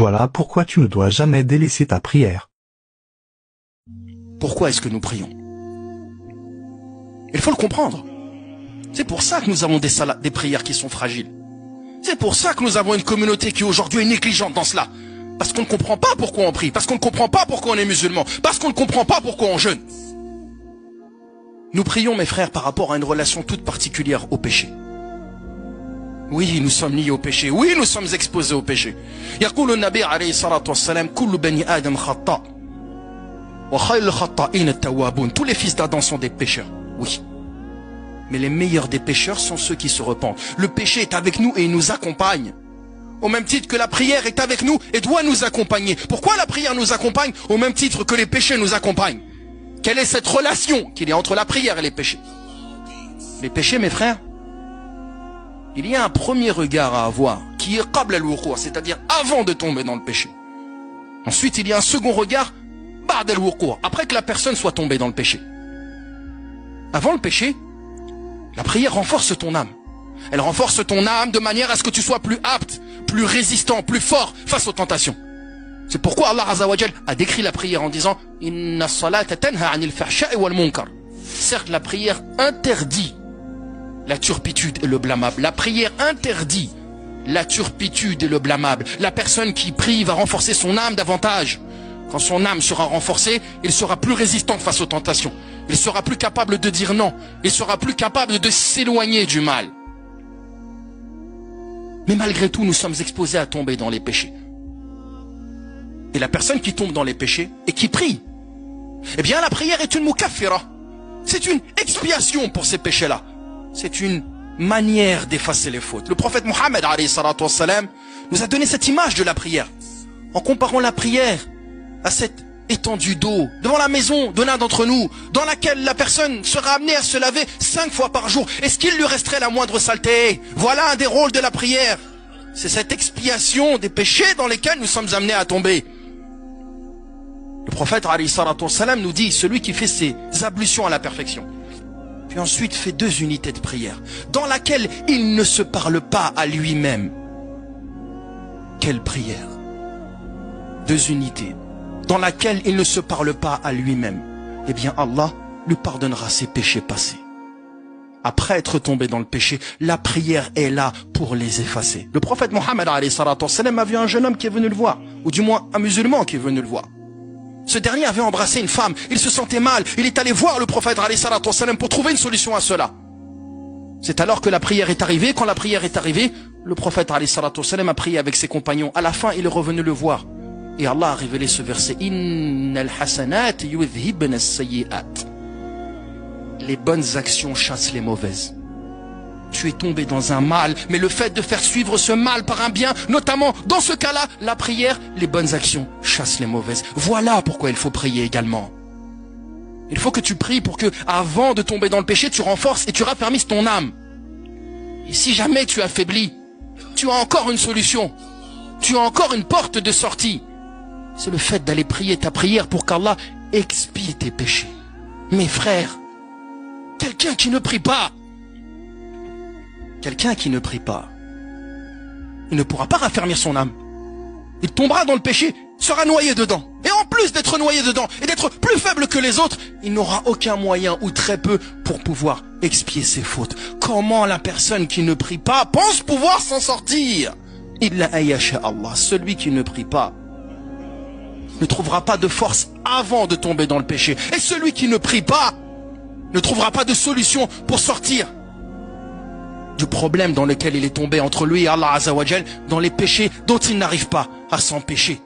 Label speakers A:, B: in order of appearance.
A: Voilà pourquoi tu ne dois jamais délaisser ta prière.
B: Pourquoi est-ce que nous prions? Il faut le comprendre. C'est pour ça que nous avons des prières qui sont fragiles. C'est pour ça que nous avons une communauté qui aujourd'hui est négligente dans cela. Parce qu'on ne comprend pas pourquoi on prie, parce qu'on ne comprend pas pourquoi on est musulman, parce qu'on ne comprend pas pourquoi on jeûne. Nous prions, mes frères, par rapport à une relation toute particulière au péché. Oui, nous sommes liés au péché. Oui, nous sommes exposés au péché. يقول النبي عليه الصلاة والسلام كل بني آدم خطاء وخير الخطائين التوابون. Tous les fils d'Adam sont des pécheurs. Oui. Mais les meilleurs des pécheurs sont ceux qui se repentent. Le péché est avec nous et il nous accompagne. Au même titre que la prière est avec nous et doit nous accompagner. Pourquoi la prière nous accompagne au même titre que les péchés nous accompagnent? Quelle est cette relation qu'il y a entre la prière et les péchés? Les péchés, mes frères, il y a un premier regard à avoir qui est qabla al-wuqu', c'est-à-dire avant de tomber dans le péché. Ensuite, il y a un second regard ba'da al-wuqu', après que la personne soit tombée dans le péché. Avant le péché, la prière renforce ton âme. Elle renforce ton âme de manière à ce que tu sois plus apte, plus résistant, plus fort face aux tentations. C'est pourquoi Allah Azza wa Jal a décrit la prière en disant « Inna as-salata tanha 'anil fahsha'i wal munkar ». Certes, la prière interdit la turpitude et le blâmable. La prière interdit la turpitude et le blâmable. La personne qui prie va renforcer son âme davantage. Quand son âme sera renforcée, il sera plus résistant face aux tentations. Il sera plus capable de dire non. Il sera plus capable de s'éloigner du mal. Mais malgré tout, nous sommes exposés à tomber dans les péchés. Et la personne qui tombe dans les péchés et qui prie, eh bien la prière est une mukaffira. C'est une expiation pour ces péchés-là. C'est une manière d'effacer les fautes. Le prophète Mohammed alayhi salatu wassalam nous a donné cette image de la prière. En comparant la prière à cette étendue d'eau devant la maison de l'un d'entre nous, dans laquelle la personne sera amenée à se laver 5 fois par jour. Est-ce qu'il lui resterait la moindre saleté? Voilà un des rôles de la prière. C'est cette expiation des péchés dans lesquels nous sommes amenés à tomber. Le prophète alayhi salatu wassalam nous dit, celui qui fait ses ablutions à la perfection, puis ensuite fait 2 unités de prière, dans laquelle il ne se parle pas à lui-même. Quelle prière? 2 unités, dans laquelle il ne se parle pas à lui-même. Eh bien Allah lui pardonnera ses péchés passés. Après être tombé dans le péché, la prière est là pour les effacer. Le prophète Mohammed alayhi salatu wassalam a vu un jeune homme qui est venu le voir, ou du moins un musulman qui est venu le voir. Ce dernier avait embrassé une femme, il se sentait mal, il est allé voir le prophète alayhi salatu wassalam pour trouver une solution à cela. C'est alors que la prière est arrivée. Quand la prière est arrivée, le prophète alayhi salatu wassalam a prié avec ses compagnons. À la fin, il est revenu le voir. Et Allah a révélé ce verset. Innal hasanat yudhibna as-sayyi'at. Les bonnes actions chassent les mauvaises. Tu es tombé dans un mal, mais le fait de faire suivre ce mal par un bien, notamment dans ce cas-là, la prière, les bonnes actions chassent les mauvaises. Voilà pourquoi il faut prier également. Il faut que tu pries pour que, avant de tomber dans le péché, tu renforces et tu raffermisses ton âme. Et si jamais tu affaiblis, tu as encore une solution. Tu as encore une porte de sortie. C'est le fait d'aller prier ta prière pour qu'Allah expie tes péchés. Mes frères, quelqu'un qui ne prie pas, il ne pourra pas raffermir son âme. Il tombera dans le péché, sera noyé dedans. Et en plus d'être noyé dedans et d'être plus faible que les autres, il n'aura aucun moyen ou très peu pour pouvoir expier ses fautes. Comment la personne qui ne prie pas pense pouvoir s'en sortir? Illa ayasha Allah, celui qui ne prie pas ne trouvera pas de force avant de tomber dans le péché. Et celui qui ne prie pas ne trouvera pas de solution pour sortir du problème dans lequel il est tombé entre lui et Allah Azza wa Jal, dans les péchés dont il n'arrive pas à s'empêcher.